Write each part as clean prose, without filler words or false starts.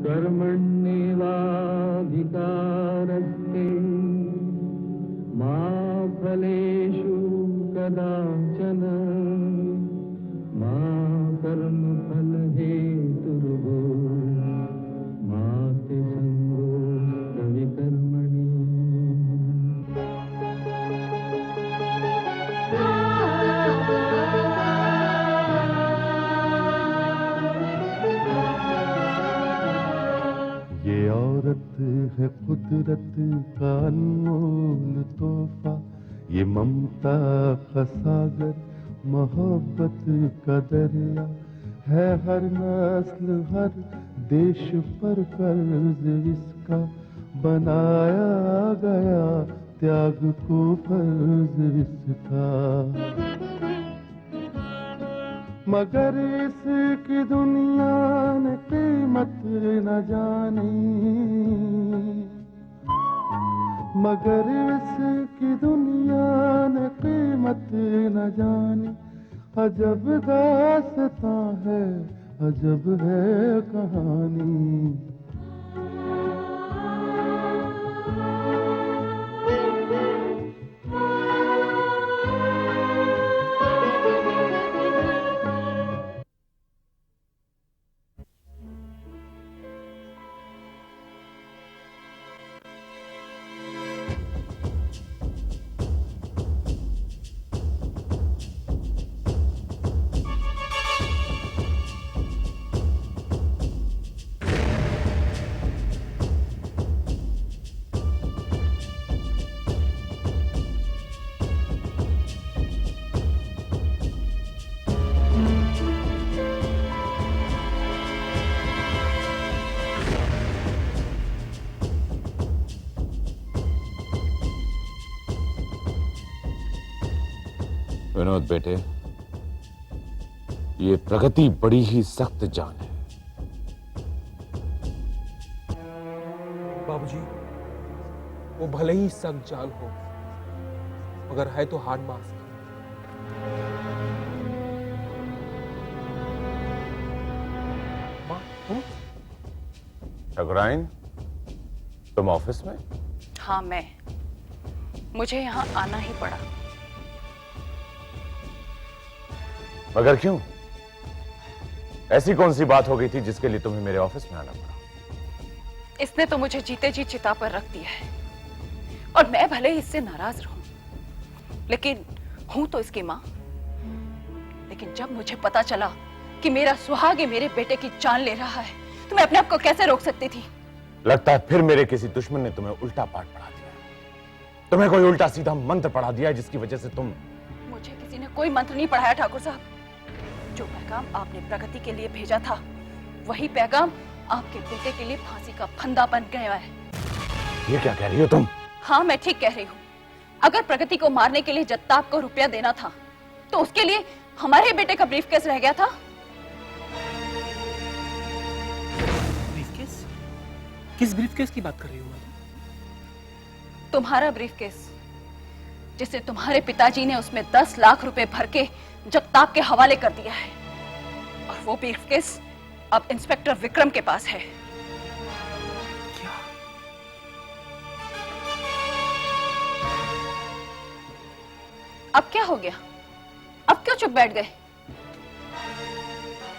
कर्मण्येवाधिकारस्ते मा फलेषु कदाचन मा कर्मफलहेतुर्भो मा ते सङ्गोऽस्त्वविकर्मणि। ये औरत है कुदरत का अनमोल तोहफा, ये ममता का सागर, मोहब्बत का दरिया है। हर नस्ल हर देश पर कर्ज इसका बनाया गया, त्याग को फर्ज इसका। मगर इसकी दुनिया ने कीमत न जानी, मगर इसकी दुनिया ने कीमत न जानी। अजब दास्तां है, अजब है कहानी। विनोद बेटे, ये प्रगति बड़ी ही सख्त जान है। बाबूजी, वो भले ही सख्त जान हो, मगर है तो हार्ड मास्क। ठकुराइन, तुम ऑफिस में? हाँ, मैं। मुझे यहाँ आना ही पड़ा। मगर क्यों? ऐसी कौन सी बात हो गई थी जिसके लिए तुम्हें मेरे ऑफिस में आना पड़ा? इसने तो मुझे जीते जी चिता पर रख दिया है, और मैं भले ही इससे नाराज रहूं, लेकिन हूं तो इसकी मां। लेकिन जब मुझे पता चला कि मेरा सुहाग मेरे बेटे की जान ले रहा है, तो मैं अपने आप को कैसे रोक सकती थी? लगता है फिर मेरे किसी दुश्मन ने तुम्हें उल्टा पाठ पढ़ा दिया है। तुम्हें कोई उल्टा सीधा मंत्र पढ़ा दिया है, जिसकी वजह से तुम। मुझे किसी ने कोई मंत्र नहीं पढ़ाया ठाकुर साहब। जो पैगाम आपने प्रगति के लिए भेजा था, वही पैगाम आपके बेटे के लिए फांसी का फंदा बन गया है। ये क्या कह रही हो तुम? हाँ, मैं ठीक कह रही हूँ। अगर प्रगति को मारने के लिए जत्ताब को रुपया देना था, तो उसके लिए हमारे बेटे का ब्रीफकेस रह गया था। ब्रीफकेस? किस ब्रीफकेस की बात कर रही हो? तुम्हारा ब्रीफकेस, जिसे तुम्हारे पिताजी ने उसमें 10 लाख रुपए भर के जत्ताब के हवाले कर दिया है। और वो ब्रीफकेस अब इंस्पेक्टर विक्रम के पास है। क्या? अब क्या हो गया? अब क्यों चुप बैठ गए?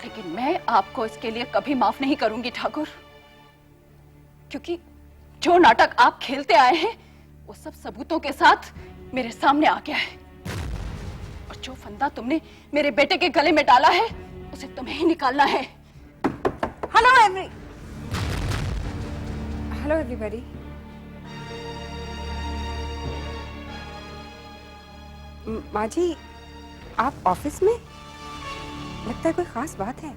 लेकिन मैं आपको इसके लिए कभी माफ नहीं करूंगी ठाकुर, क्योंकि जो नाटक आप खेलते आए हैं, वो सब सबूतों के साथ मेरे सामने आ गया है। और जो फंदा तुमने मेरे बेटे के गले में डाला है, उसे तुम्हें ही निकालना है। Hello everybody. माँ जी, आप ऑफिस में? लगता है कोई खास बात है।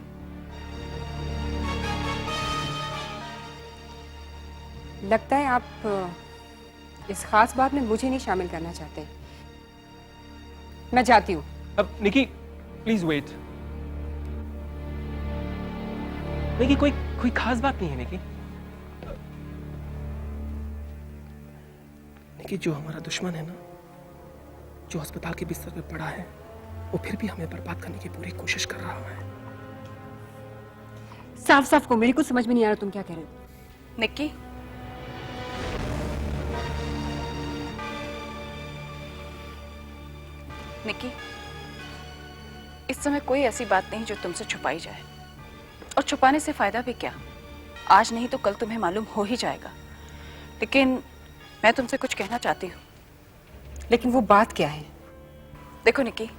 लगता है आप इस खास बात में मुझे नहीं शामिल करना चाहते। मैं जाती हूँ। अब निकी, प्लीज वेट। निकी, कोई खास बात नहीं है निकी। निकी, जो हमारा दुश्मन है ना, जो अस्पताल के बिस्तर पे पड़ा है, वो फिर भी हमें बर्बाद करने की पूरी कोशिश कर रहा है। साफ साफ को, मेरी कुछ समझ में नहीं आ रहा तुम क्या कह रहे हो। निक्की, निक्की, इस समय कोई ऐसी बात नहीं जो तुमसे छुपाई जाए, और छुपाने से फायदा भी क्या। आज नहीं तो कल तुम्हें मालूम हो ही जाएगा। लेकिन मैं तुमसे कुछ कहना चाहती हूँ। लेकिन वो बात क्या है? देखो निक्की,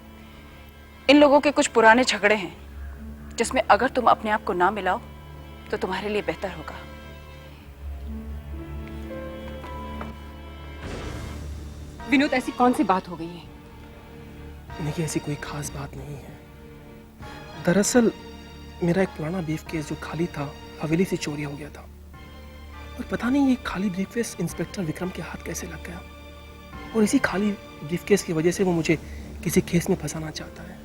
इन लोगों के कुछ पुराने झगड़े हैं जिसमें अगर तुम अपने आप को ना मिलाओ तो तुम्हारे लिए बेहतर होगा। विनोद, ऐसी कौन सी बात हो गई है? देखिए, ऐसी कोई खास बात नहीं है। दरअसल मेरा एक पुराना ब्रीफ केस जो खाली था, हवेली से चोरी हो गया था, और पता नहीं ये खाली ब्रीफ केस इंस्पेक्टर विक्रम के हाथ कैसे लग गया, और इसी खाली ब्रीफ केस की वजह से वो मुझे किसी केस में फंसाना चाहता है।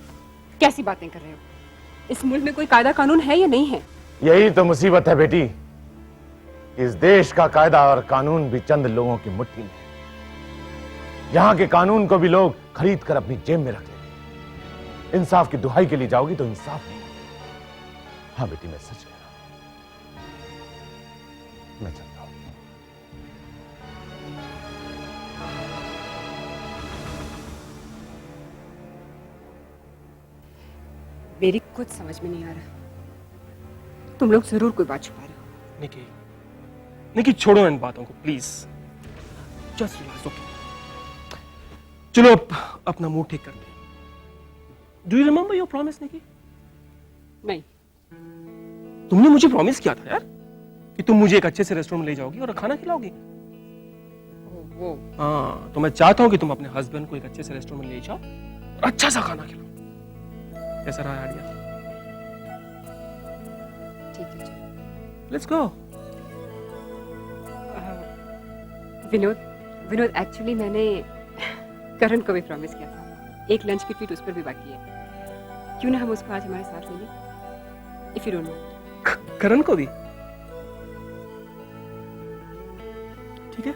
कैसी बातें कर रहे हो? इस मुल्क में कोई कायदा कानून है या नहीं है? यही तो मुसीबत है बेटी। इस देश का कायदा और कानून भी चंद लोगों की मुट्ठी में है। यहां के कानून को भी लोग खरीद कर अपनी जेब में रख लेते। इंसाफ की दुहाई के लिए जाओगी तो इंसाफ नहीं। हाँ बेटी, मैं सच कह रहा हूं। मैं चलता हूं। मेरी कुछ समझ में नहीं आ रहा। तुम लोग जरूर कोई बात छुपा रहे हो। निकी, निकी छोड़ो इन बातों को प्लीज। Just relax, okay? चलो अब अपना मूड ठीक करते हैं। Do you remember your promise Nikki? नहीं। तुमने मुझे प्रॉमिस किया था यार कि तुम मुझे एक अच्छे से रेस्टोरेंट में ले जाओगी और खाना खिलाओगी। वो हाँ, तो मैं चाहता हूं कि तुम अपने हस्बैंड को एक अच्छे से रेस्टोरेंट में ले जाओ और अच्छा सा खाना खिलाओ। कैसा रहा आइडिया? ठीक है, चलो। Let's go. विनोद, एक्चुअली मैंने करण को भी प्रॉमिस किया था। एक लंच की ट्रीट उस पर भी बाकी है। क्यों ना हम उसको आज हमारे साथ ले लें? If you don't know. Karan को भी? ठीक है,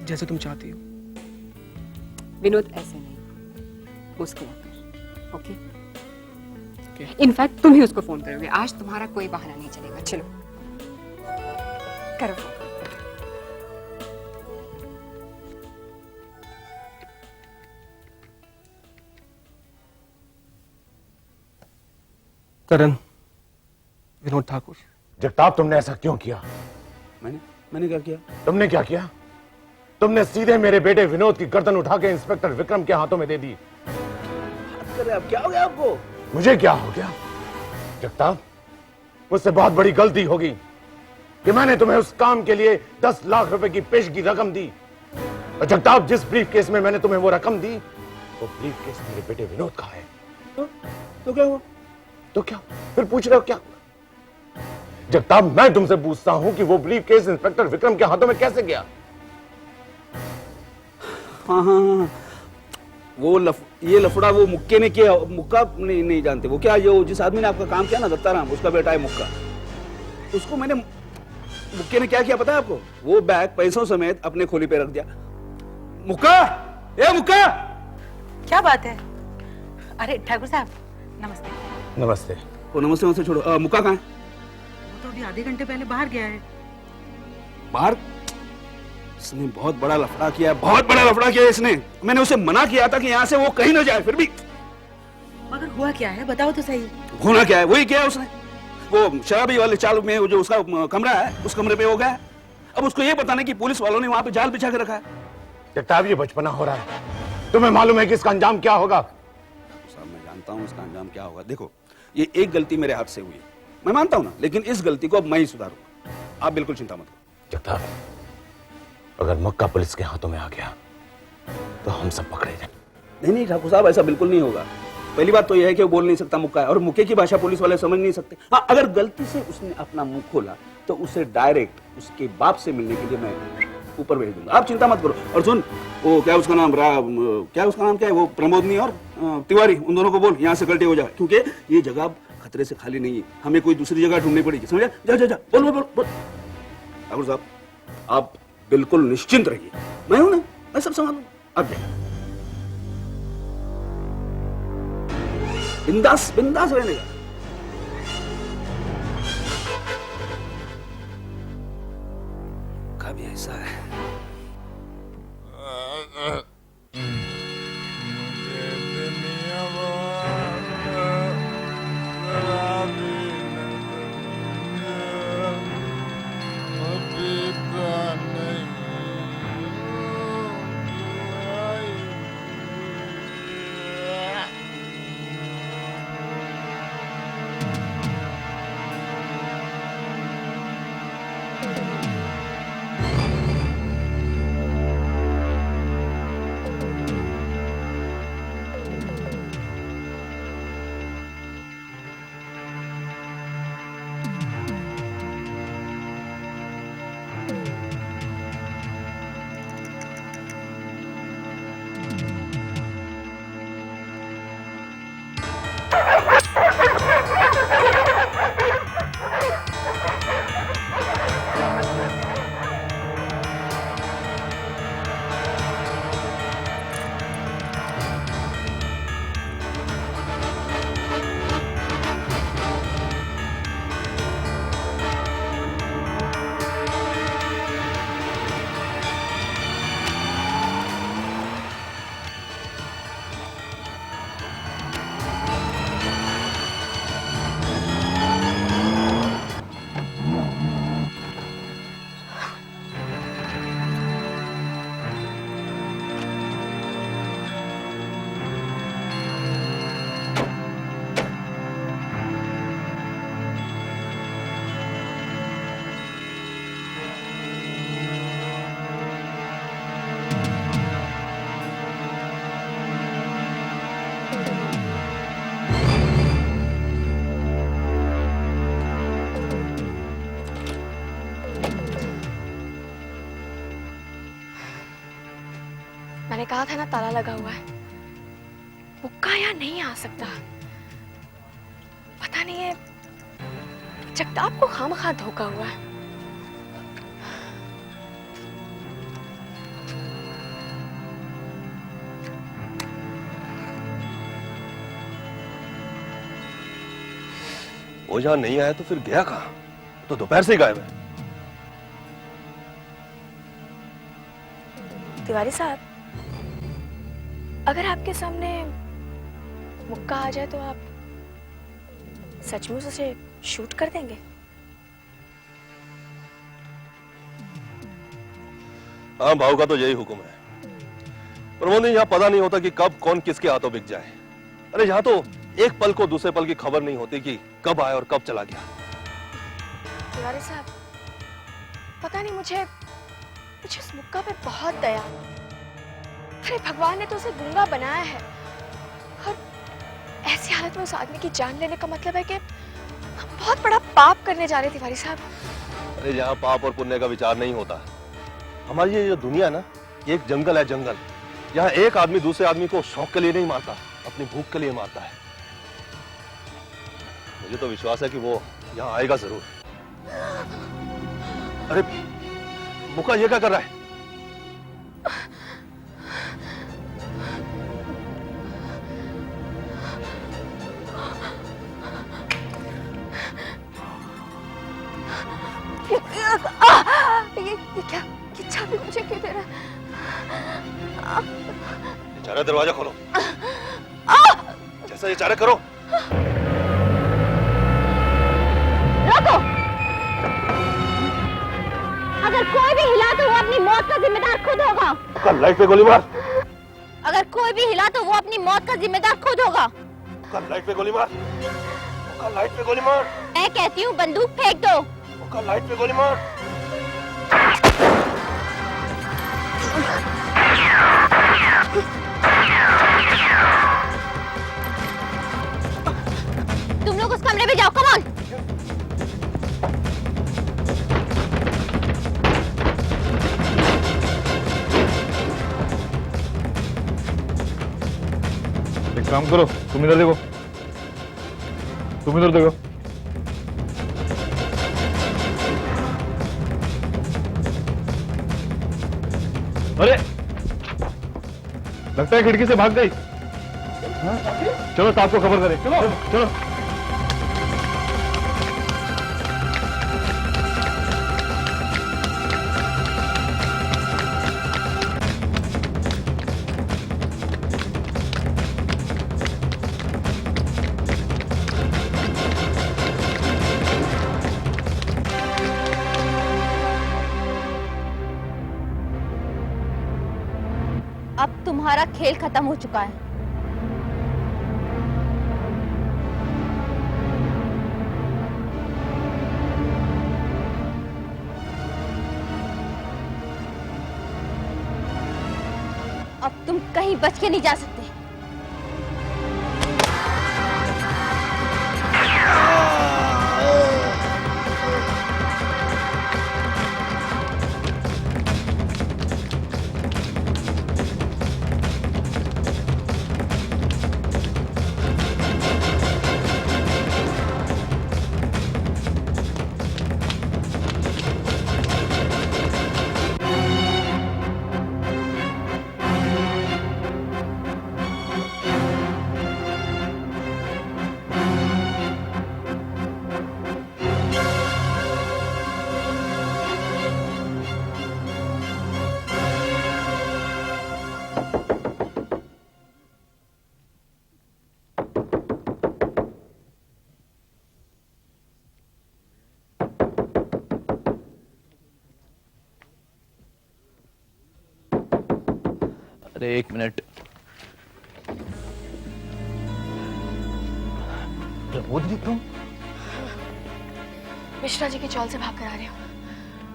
जैसे तुम चाहती हो। विनोद, ऐसे नहीं, मुस्कुरा कर, ओके? Okay. इनफैक्ट तुम ही उसको फोन करोगे। आज तुम्हारा कोई बहाना नहीं चलेगा। चलो करो फोन। करण, विनोद ठाकुर। जगताप, तुमने ऐसा क्यों किया? मैंने क्या किया? तुमने क्या किया? तुमने सीधे मेरे बेटे विनोद की गर्दन उठा के इंस्पेक्टर विक्रम के हाथों में दे दी। अब क्या हो गया आपको? मुझे क्या हो गया? जगताप, मुझसे बहुत बड़ी गलती होगी कि मैंने तुम्हें उस काम के लिए 10 लाख रुपए की पेशगी रकम दी। और जगताप, जिस ब्रीफ केस में मैंने तुम्हें वो रकम दी, वो ब्रीफ केस मेरे बेटे विनोद का है। तो क्या हुआ? तो क्या? फिर पूछ रहे हो क्या? जगताप, मैं तुमसे पूछता हूं कि वो ब्रीफ केस इंस्पेक्टर विक्रम के हाथों में कैसे गया? हाँ, ये लफड़ा वो मुक्के ने किया। मुक्का नहीं जानते वो क्या? जो जिस आदमी ने आपका काम किया ना, दत्ताराम, उसका बेटा है मुक्का। उसको मैंने, मुक्के ने क्या किया पता है आपको? वो बैग पैसों समेत अपने खोली पे रख दिया। मुक्का, ए मुक्का! क्या बात है? अरे ठाकुर साहब, नमस्ते। नमस्ते। वो नमस्ते छोड़ो। मुक्का कहाँ है? वो तो अभी आधे घंटे पहले बाहर गया है। बाहर? इसने बहुत बड़ा लफड़ा किया है, बहुत बड़ा लफड़ा किया है इसने। मैंने उसे मना किया था कि यहाँ से वो कहीं ना जाए, फिर भी। मगर हुआ क्या है, बताओ तो सही। होना क्या है? वही किया है उसने। वो शराबी वाले चाल में जो उसका कमरा है, उस कमरे पे हो गया। अब उसको ये बताने की पुलिस वालों ने वहां पे जाल बिछा के रखा है। जगताप, ये बचपना हो रहा है। तुम्हें मालूम है कि इसका अंजाम क्या होगा? साहब, मैं जानता हूँ इसका अंजाम क्या होगा। देखो, ये एक गलती मेरे हाथ से हुई है, मैं मानता हूँ ना, लेकिन इस गलती को अब मैं ही सुधारूंगा। आप बिल्कुल चिंता मत करो। जगताप, अगर मुक्का पुलिस के हाथों में आ गया तो हम सब पकड़े जाएंगे। नहीं ठाकुर साहब, ऐसा बिल्कुल नहीं होगा। पहली बात तो यह है कि वो बोल नहीं सकता मुक्का है, और मुक्के की भाषा पुलिस वाले समझ नहीं सकते। हाँ, अगर गलती से उसने अपना मुंह खोला तो उसे डायरेक्ट उसके बाप से मिलने के लिए मैं ऊपर भेज दूंगा। आप चिंता मत करो। और सुन, वो क्या उसका नाम क्या है, वो प्रमोदनी और तिवारी, उन दोनों को बोल यहाँ से गलती हो जाए, क्योंकि ये जगह खतरे से खाली नहीं है। हमें कोई दूसरी जगह ढूंढनी पड़ेगी, समझा? जा बोल। ठाकुर साहब, आप बिल्कुल निश्चिंत रहिए, मैं हूं ना, मैं सब संभालूंगा। आप जाइए, बिंदास रहने का। ऐसा है। मुझे दुनिया शराबी पपीता नहीं। मैंने कहा था ना ताला लगा हुआ है। मुक्का यहाँ नहीं आ सकता। पता नहीं है जगताप को खामखा धोखा हुआ है। वो जहां नहीं आया तो फिर गया कहां? तो दोपहर से ही गायब है। तिवारी साहब, अगर आपके सामने मुक्का आ जाए तो आप सचमुच उसे शूट कर देंगे? हाँ, भाव का तो यही हुक्म है। पर वो नहीं, यहाँ पता नहीं होता कि कब कौन किसके हाथों बिक जाए। अरे यहाँ तो एक पल को दूसरे पल की खबर नहीं होती कि कब आया और कब चला गया। तिवारी साहब, पता नहीं मुझे उस मुक्का पे बहुत दया। अरे भगवान ने तो उसे गूंगा बनाया है और ऐसी हालत में उस आदमी की जान लेने का मतलब है कि हम बहुत बड़ा पाप करने जा रहे हैं तिवारी साहब। अरे यहाँ पाप और पुण्य का विचार नहीं होता। हमारी ये जो दुनिया ना, ये एक जंगल है, जंगल। यहाँ एक आदमी दूसरे आदमी को शौक के लिए नहीं मारता, अपनी भूख के लिए मारता है। मुझे तो विश्वास है कि वो यहाँ आएगा जरूर। अरे मुक्का ये क्या कर रहा है? ये क्या? ये चाबी मुझे क्यों दे रहा है? चारा दरवाजा खोलो। जैसा ये चारा करो। रोको! अगर कोई भी हिला तो वो अपनी मौत का जिम्मेदार खुद होगा। कल लाइट पे गोली मार। अगर कोई भी हिला तो वो अपनी मौत का जिम्मेदार खुद होगा। कल लाइट पे गोली मार। कल लाइट पे गोली मार। मैं कहती हूँ बंदूक फेंक दो। कल लाइट पे गोली मार। तुम लोग उस कमरे में जाओ, कम ऑन। एक काम करो, तुम इधर देखो, तुम इधर देखो। अरे लगता है खिड़की से भाग गई। चलो साहब को खबर करें। चलो चलो। तुम्हारा खेल खत्म हो चुका है। अब तुम कहीं बच के नहीं जा सकते। अरे एक मिनट, प्रमोद जी तुम? मिश्रा जी की चौल से भाग कर आ रही हूँ।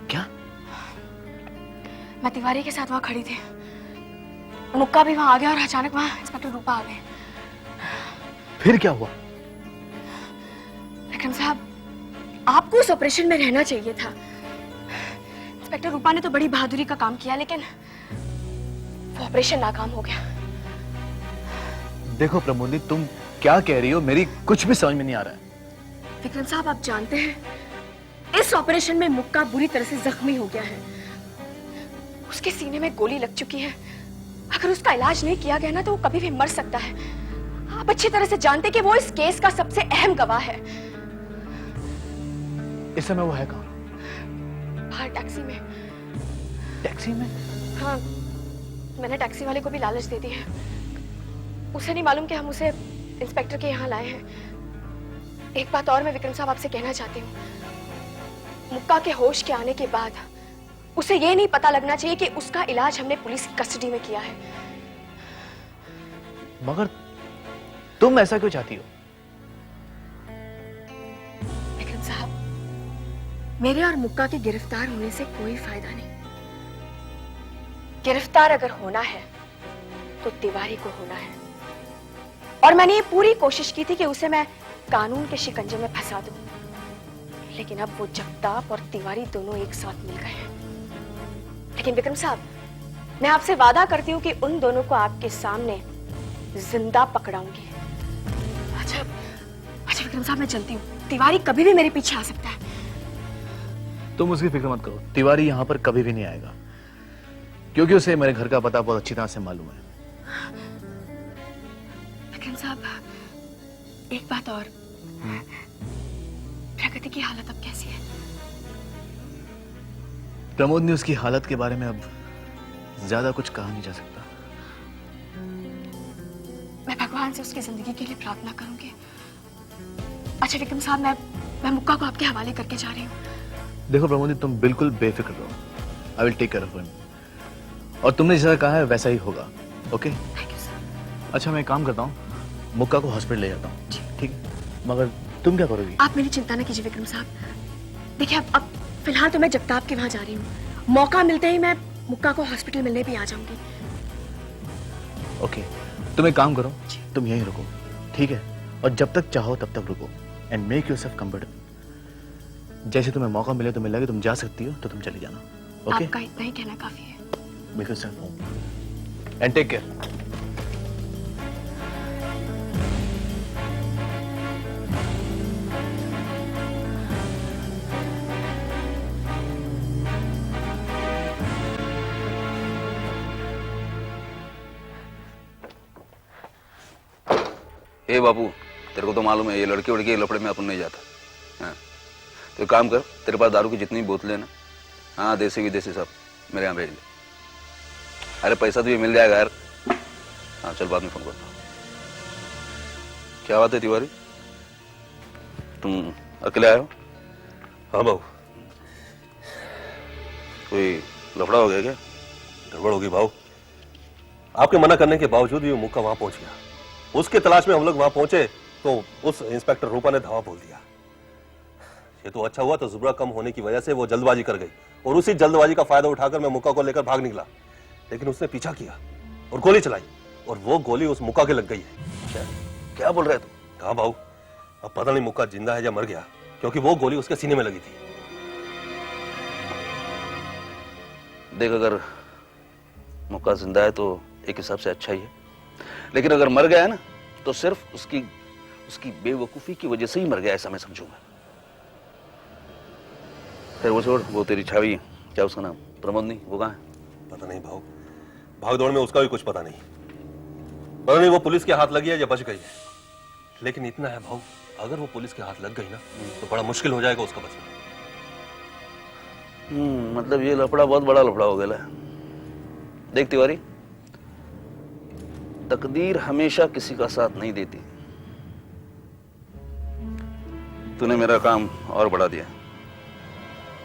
क्या? मैं तिवारी के साथ वहां खड़ी थी, मुक्का भी वहां आ गया और अचानक वहां इंस्पेक्टर रूपा आ गए। फिर क्या हुआ? विक्रम साहब, आपको उस ऑपरेशन में रहना चाहिए था। इंस्पेक्टर रूपा ने तो बड़ी बहादुरी का काम किया, लेकिन वो ऑपरेशन नाकाम हो गया। देखो प्रमोदी, तुम क्या कह रही हो? मेरी कुछ भी समझ में नहीं आ रहा है। विक्रम साहब, आप जानते हैं इस ऑपरेशन में मुक्का बुरी तरह से जख्मी हो गया है। उसके सीने में गोली लग चुकी है। अगर उसका इलाज नहीं किया गया ना तो वो कभी भी मर सकता है। आप अच्छी तरह से जानते हैं कि वो इस केस का सबसे अहम गवाह है। इस समय वो है कहाँ? बाहर टैक्सी में। टैक्सी में? हाँ, मैंने टैक्सी वाले को भी लालच दे दी है। उसे नहीं मालूम कि हम उसे इंस्पेक्टर के यहाँ लाए हैं। एक बात और मैं विक्रम साहब आपसे कहना चाहती हूँ, मुक्का के होश के आने के बाद उसे ये नहीं पता लगना चाहिए कि उसका इलाज हमने पुलिस की कस्टडी में किया है। मगर तुम ऐसा क्यों चाहती हो? विक्रम साहब, मेरे और मुक्का के गिरफ्तार होने से कोई फायदा नहीं। गिरफ्तार अगर होना है तो तिवारी को होना है, और मैंने ये पूरी कोशिश की थी कि उसे मैं कानून के शिकंजे में फंसा दूं, लेकिन अब वो जगताप और तिवारी दोनों एक साथ मिल गए हैं। लेकिन विक्रम साहब, मैं आपसे वादा करती हूँ कि उन दोनों को आपके सामने जिंदा पकड़ाऊंगी। अच्छा विक्रम साहब, मैं चलती हूँ। तिवारी कभी भी मेरे पीछे आ सकता है। तुम उसकी फिक्र मत करो, तिवारी यहाँ पर कभी भी नहीं आएगा, क्योंकि उसे मेरे घर का पता बहुत अच्छी तरह से मालूम है। विक्रम साहब, एक बात और, प्रगति की हालत अब कैसी है? प्रमोद ने उसकी हालत के बारे में अब ज्यादा कुछ कहा नहीं जा सकता। मैं भगवान से उसकी जिंदगी के लिए प्रार्थना करूंगी। अच्छा विक्रम साहब, मैं मुक्का को आपके हवाले करके जा रही हूँ। देखो प्रमोद, तुम बिल्कुल बेफिक्र रहो। I will take care of him, और तुमने जैसा कहा है वैसा ही होगा। ओके? Thank you sir. अच्छा, मैं काम करता हूँ, मुक्का को हॉस्पिटल ले जाता हूँ। ठीक है? मगर तुम क्या करोगी? आप मेरी चिंता न कीजिए विक्रम साहब। देखिए, अब फिलहाल तो मैं जगताप के वहां जा रही हूँ। मौका मिलते ही मैं मुक्का को हॉस्पिटल मिलने भी आ जाऊंगी। ओके, तुम एक काम करो, तुम यहीं रुको, ठीक है? और जब तक चाहो तब तक रुको, एंड मेक योरसेल्फ कंफर्टेबल। जैसे तुम्हें मौका मिले, तुम्हें लगे तुम जा सकती हो तो तुम चली जाना। ओके? आपका इतना ही कहना काफी है। Make yourself home and take care. ए बाबू, तेरे को तो मालूम है ये लड़के उड़के लफड़े में अपन नहीं जाता। हाँ, तो एक काम कर, तेरे पास दारू की जितनी बोतलें ना, हाँ देसी विदेशी सब मेरे यहाँ भेज दे। अरे पैसा तो ये मिल जाएगा यार। हाँ चल, बाद में फोन करता हूँ। क्या बात है तिवारी, तुम अकेले आए हो? हाँ बाबू। कोई लफड़ा हो गया क्या? गड़बड़ होगी भाऊ। आपके मना करने के बावजूद भी वो मुक्का वहां पहुंच गया। उसके तलाश में हम लोग वहां पहुंचे तो उस इंस्पेक्टर रूपा ने धावा बोल दिया। ये तो अच्छा हुआ तो जुबरा कम होने की वजह से वो जल्दबाजी कर गई और उसी जल्दबाजी का फायदा उठाकर मैं मुक्का को लेकर भाग निकला, लेकिन उसने पीछा किया और गोली चलाई और वो गोली उस मुक्का के लग गई है। क्या बोल रहे तुम? हाँ भाऊ, अब पता नहीं मुक्का जिंदा है या मर गया, क्योंकि वो गोली उसके सीने में लगी थी। देख, अगर मुक्का जिंदा है तो एक हिसाब से अच्छा ही है, लेकिन अगर मर गया है ना तो सिर्फ उसकी बेवकूफी की वजह से ही मर गया, ऐसा मैं समझूंगा। फिर वो छोड़, वो तेरी छावी, क्या उसका नाम, प्रमोद नहीं, वो कहाँ है? पता नहीं भाऊ, भागदौड़ में उसका भी कुछ पता नहीं। पता नहीं वो पुलिस के हाथ लगी है या बच गई है, लेकिन इतना है भाऊ, अगर वो पुलिस के हाथ लग गई ना तो बड़ा मुश्किल हो जाएगा उसका बचना। मतलब ये लफड़ा बहुत बड़ा लफड़ा हो गया है। देख तिवारी, तकदीर हमेशा किसी का साथ नहीं देती। तूने मेरा काम और बढ़ा दिया।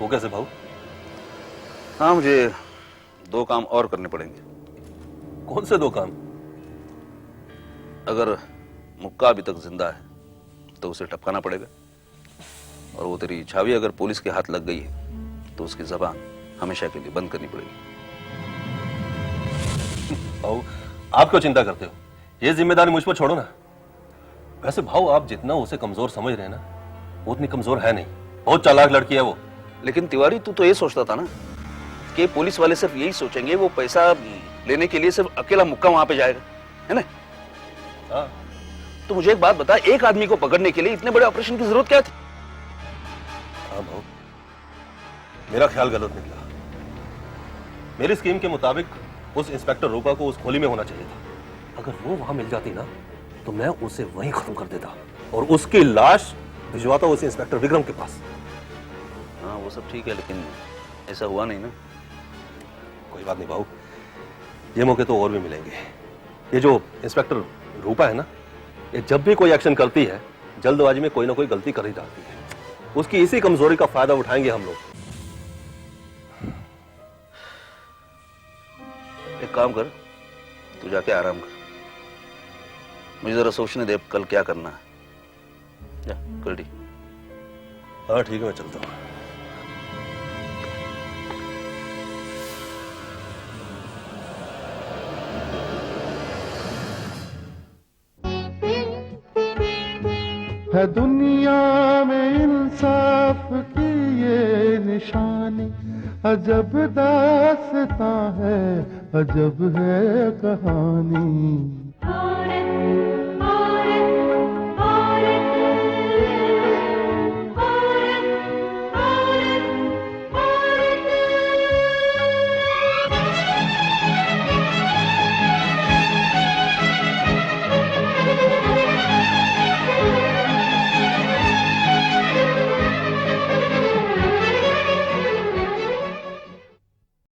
वो कैसे भाऊ? हाँ, मुझे 2 काम और करने पड़ेंगे। कौन से 2 काम? अगर मुक्का अभी तक जिंदा है तो उसे टपकाना पड़ेगा, और वो तेरी छावी अगर पुलिस के हाथ लग गई है तो उसकी जबान हमेशा के लिए बंद करनी पड़ेगी। भाऊ, आप क्यों चिंता करते हो? ये जिम्मेदारी मुझ पर छोड़ो ना। वैसे भाऊ, आप जितना उसे कमजोर समझ रहे हैं ना, वो उतनी कमजोर है नहीं, बहुत चालाक लड़की है वो। लेकिन तिवारी, तू तो ये सोचता था ना कि पुलिस वाले सिर्फ यही सोचेंगे, वो पैसा लेने के लिए सिर्फ अकेला मुक्का वहां पे जाएगा, है ना? हाँ। तो मुझे एक बात बता, एक आदमी को पकड़ने के लिए इतने बड़े ऑपरेशन की जरूरत क्या थी? हाँ भाऊ, मेरा ख्याल गलत निकला। मेरी स्कीम के मुताबिक उस इंस्पेक्टर रूपा को उस खोली में होना चाहिए था। अगर वो वहां मिल जाती ना तो मैं उसे वहीं खत्म कर देता और उसकी लाश भिजवाता उस इंस्पेक्टर विक्रम के पास। हाँ, वो सब ठीक है, लेकिन ऐसा हुआ नहीं ना। कोई बात नहीं भाऊ, ये मौके तो और भी मिलेंगे। ये जो इंस्पेक्टर रूपा है ना, ये जब भी कोई एक्शन करती है जल्दबाजी में कोई ना कोई गलती कर ही डालती है। उसकी इसी कमजोरी का फायदा उठाएंगे हम लोग। एक काम कर, तू जाके आराम कर, मुझे जरा सोचने दे कल क्या करना है। जा, कर दी। हाँ ठीक है, मैं चलता हूँ। है दुनिया में इंसाफ की ये निशानी, अजब दास्तां है, अजब है कहानी।